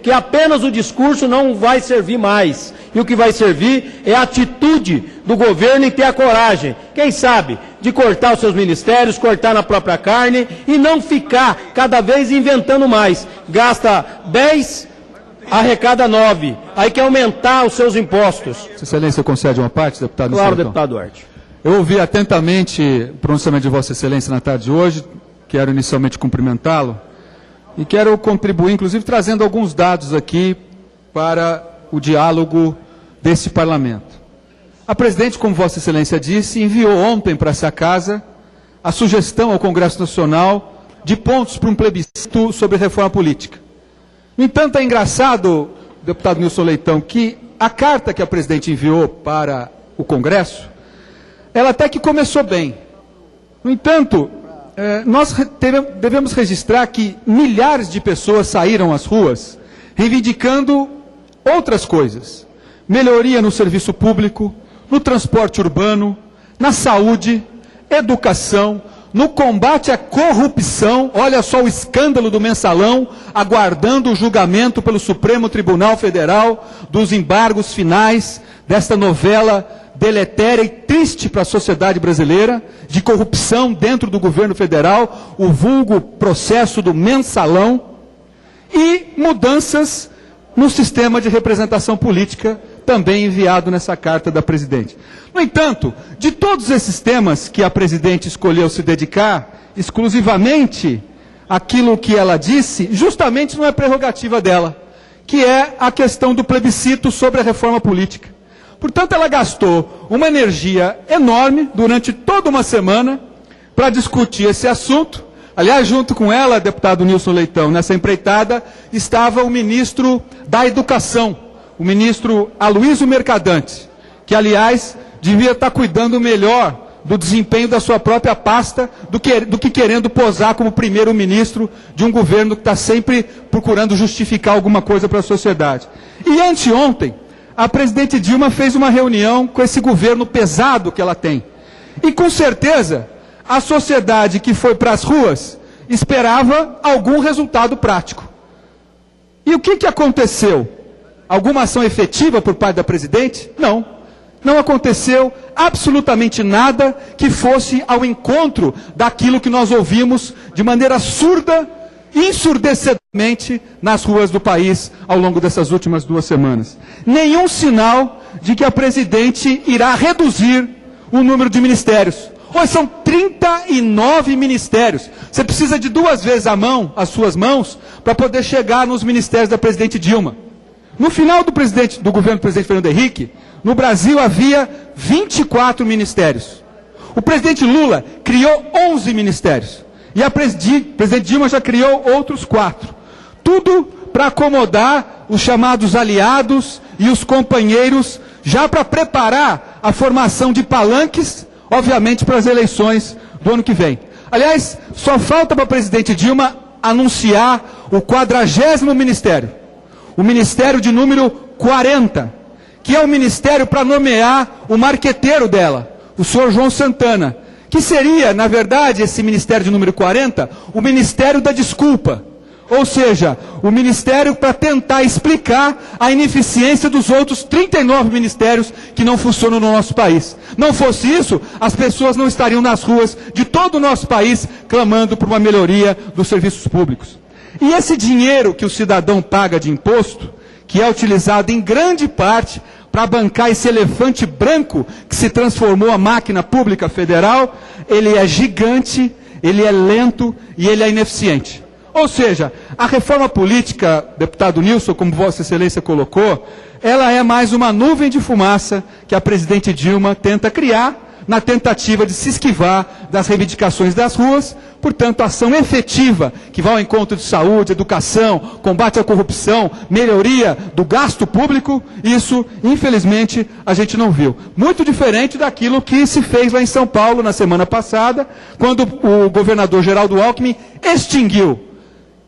que apenas o discurso não vai servir mais. E o que vai servir é a atitude do governo em ter a coragem, quem sabe, de cortar os seus ministérios, cortar na própria carne e não ficar cada vez inventando mais. Gasta 10, arrecada 9. Aí quer aumentar os seus impostos. Excelência, concede uma parte, deputado? Claro, deputado Duarte. Eu ouvi atentamente o pronunciamento de Vossa Excelência na tarde de hoje, quero inicialmente cumprimentá-lo e quero contribuir, inclusive, trazendo alguns dados aqui para o diálogo desse parlamento. A presidente, como Vossa Excelência disse, enviou ontem para essa casa a sugestão ao Congresso Nacional de pontos para um plebiscito sobre reforma política. No entanto, é engraçado, deputado Nilson Leitão, que a carta que a presidente enviou para o Congresso, ela até que começou bem. No entanto, nós devemos registrar que milhares de pessoas saíram às ruas reivindicando outras coisas. Melhoria no serviço público, no transporte urbano, na saúde, educação, no combate à corrupção. Olha só o escândalo do Mensalão, aguardando o julgamento pelo Supremo Tribunal Federal dos embargos finais desta novela deletéria e triste para a sociedade brasileira, de corrupção dentro do governo federal, o vulgo processo do Mensalão, e mudanças no sistema de representação política, também enviado nessa carta da presidente. No entanto, de todos esses temas que a presidente escolheu se dedicar, exclusivamente aquilo que ela disse, justamente não é prerrogativa dela, que é a questão do plebiscito sobre a reforma política. Portanto, ela gastou uma energia enorme durante toda uma semana para discutir esse assunto. Aliás, junto com ela, deputado Nilson Leitão, nessa empreitada, estava o ministro da Educação, o ministro Aloysio Mercadante, que, aliás, devia estar cuidando melhor do desempenho da sua própria pasta do que querendo posar como primeiro-ministro de um governo que está sempre procurando justificar alguma coisa para a sociedade. E anteontem, a presidente Dilma fez uma reunião com esse governo pesado que ela tem. E com certeza, a sociedade que foi para as ruas esperava algum resultado prático. E o que aconteceu? Alguma ação efetiva por parte da presidente? Não. Não aconteceu absolutamente nada que fosse ao encontro daquilo que nós ouvimos de maneira surda, ensurdecedoramente nas ruas do país ao longo dessas últimas 2 semanas. Nenhum sinal de que a presidente irá reduzir o número de ministérios. Hoje são 39 ministérios. Você precisa de 2 vezes as suas mãos, para poder chegar nos ministérios da presidente Dilma. No final do governo do presidente Fernando Henrique, no Brasil havia 24 ministérios. O presidente Lula criou 11 ministérios. E a presidente Dilma já criou outros 4. Tudo para acomodar os chamados aliados e os companheiros, já para preparar a formação de palanques, obviamente, para as eleições do ano que vem. Aliás, só falta para a presidente Dilma anunciar o 40º ministério. O ministério de número 40, que é o ministério para nomear o marqueteiro dela, o senhor João Santana, que seria, na verdade, esse ministério de número 40, o ministério da desculpa. Ou seja, o ministério para tentar explicar a ineficiência dos outros 39 ministérios que não funcionam no nosso país. Não fosse isso, as pessoas não estariam nas ruas de todo o nosso país clamando por uma melhoria dos serviços públicos. E esse dinheiro que o cidadão paga de imposto, que é utilizado em grande parte para bancar esse elefante branco que se transformou a máquina pública federal, ele é gigante, ele é lento e ele é ineficiente. Ou seja, a reforma política, deputado Nilson, como Vossa Excelência colocou, ela é mais uma nuvem de fumaça que a presidente Dilma tenta criar na tentativa de se esquivar das reivindicações das ruas. Portanto, ação efetiva que vai ao encontro de saúde, educação, combate à corrupção, melhoria do gasto público, isso, infelizmente, a gente não viu. Muito diferente daquilo que se fez lá em São Paulo na semana passada, quando o governador Geraldo Alckmin extinguiu,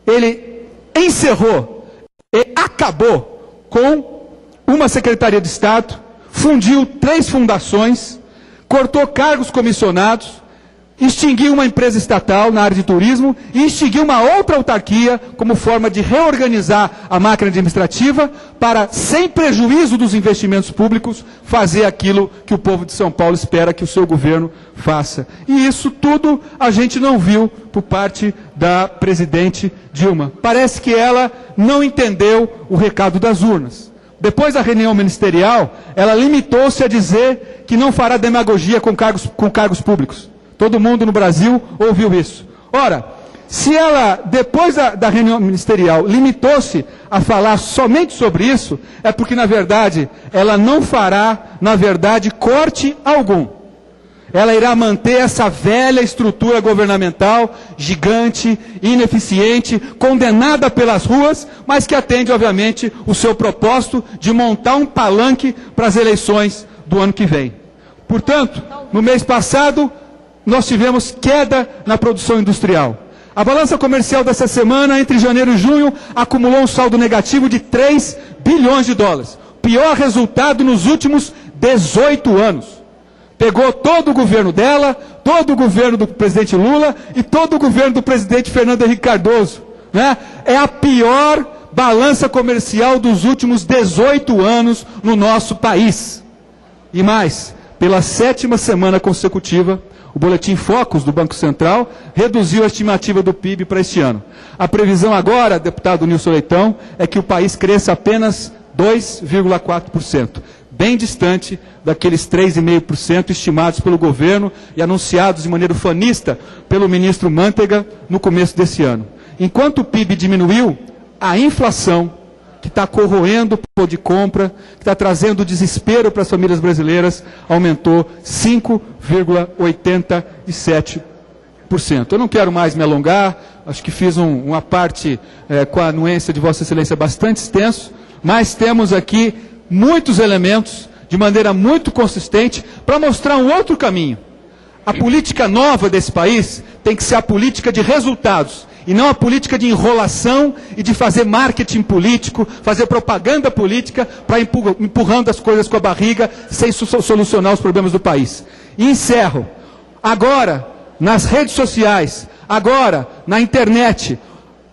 ele encerrou, ele acabou com uma Secretaria de Estado, fundiu 3 fundações, cortou cargos comissionados, extinguir uma empresa estatal na área de turismo e extinguir uma outra autarquia como forma de reorganizar a máquina administrativa para, sem prejuízo dos investimentos públicos, fazer aquilo que o povo de São Paulo espera que o seu governo faça. E isso tudo a gente não viu por parte da presidente Dilma. Parece que ela não entendeu o recado das urnas. Depois da reunião ministerial, ela limitou-se a dizer que não fará demagogia com cargos públicos. Todo mundo no Brasil ouviu isso. Ora, se ela, depois da reunião ministerial, limitou-se a falar somente sobre isso, é porque, na verdade, ela não fará, corte algum. Ela irá manter essa velha estrutura governamental, gigante, ineficiente, condenada pelas ruas, mas que atende, obviamente, o seu propósito de montar um palanque para as eleições do ano que vem. Portanto, no mês passado, nós tivemos queda na produção industrial. A balança comercial dessa semana, entre janeiro e junho, acumulou um saldo negativo de 3 bilhões de dólares. Pior resultado nos últimos 18 anos. Pegou todo o governo dela, todo o governo do presidente Lula e todo o governo do presidente Fernando Henrique Cardoso. Né? É a pior balança comercial dos últimos 18 anos no nosso país. E mais, pela 7ª semana consecutiva, o Boletim Focus do Banco Central reduziu a estimativa do PIB para este ano. A previsão agora, deputado Nilson Leitão, é que o país cresça apenas 2,4%, bem distante daqueles 3,5% estimados pelo governo e anunciados de maneira ufanista pelo ministro Manteiga no começo desse ano. Enquanto o PIB diminuiu, a inflação, que está corroendo o poder de compra, que está trazendo desespero para as famílias brasileiras, aumentou 5,87%. Eu não quero mais me alongar, acho que fiz uma parte com a anuência de Vossa Excelência bastante extenso, mas temos aqui muitos elementos, de maneira muito consistente, para mostrar um outro caminho. A política nova desse país tem que ser a política de resultados, e não a política de enrolação e de fazer marketing político, fazer propaganda política para empurrando as coisas com a barriga sem solucionar os problemas do país. E encerro. Agora, nas redes sociais, agora, na internet,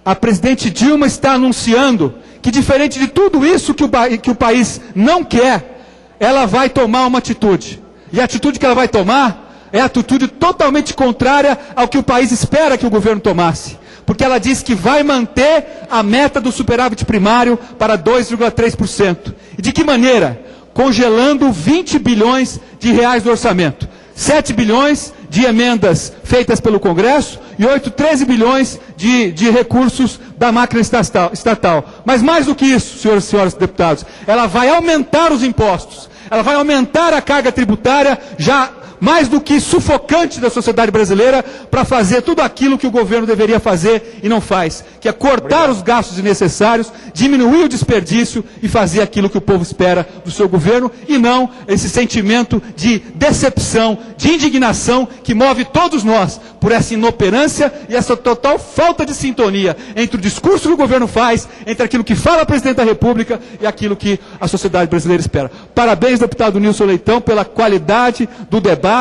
a presidente Dilma está anunciando que, diferente de tudo isso que o país não quer, ela vai tomar uma atitude. E a atitude que ela vai tomar é a atitude totalmente contrária ao que o país espera que o governo tomasse. Porque ela diz que vai manter a meta do superávit primário para 2,3%. E de que maneira? Congelando 20 bilhões de reais do orçamento. 7 bilhões de emendas feitas pelo Congresso e 13 bilhões de recursos da máquina estatal. Mas mais do que isso, senhoras e senhores deputados, ela vai aumentar os impostos. Ela vai aumentar a carga tributária já mais do que sufocante da sociedade brasileira, para fazer tudo aquilo que o governo deveria fazer e não faz, que é cortar os gastos desnecessários, diminuir o desperdício e fazer aquilo que o povo espera do seu governo, e não esse sentimento de decepção, de indignação que move todos nós por essa inoperância e essa total falta de sintonia entre o discurso que o governo faz, entre aquilo que fala o presidente da República e aquilo que a sociedade brasileira espera. Parabéns, deputado Nilson Leitão, pela qualidade do debate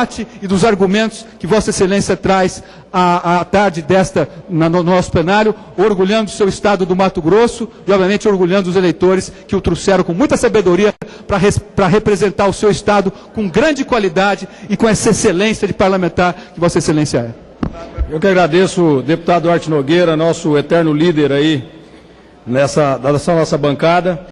e dos argumentos que Vossa Excelência traz à tarde no nosso plenário, orgulhando o seu estado do Mato Grosso e, obviamente, orgulhando os eleitores que o trouxeram com muita sabedoria para representar o seu estado com grande qualidade e com essa excelência de parlamentar que Vossa Excelência é. Eu que agradeço, deputado Duarte Nogueira, nosso eterno líder aí nessa nossa bancada.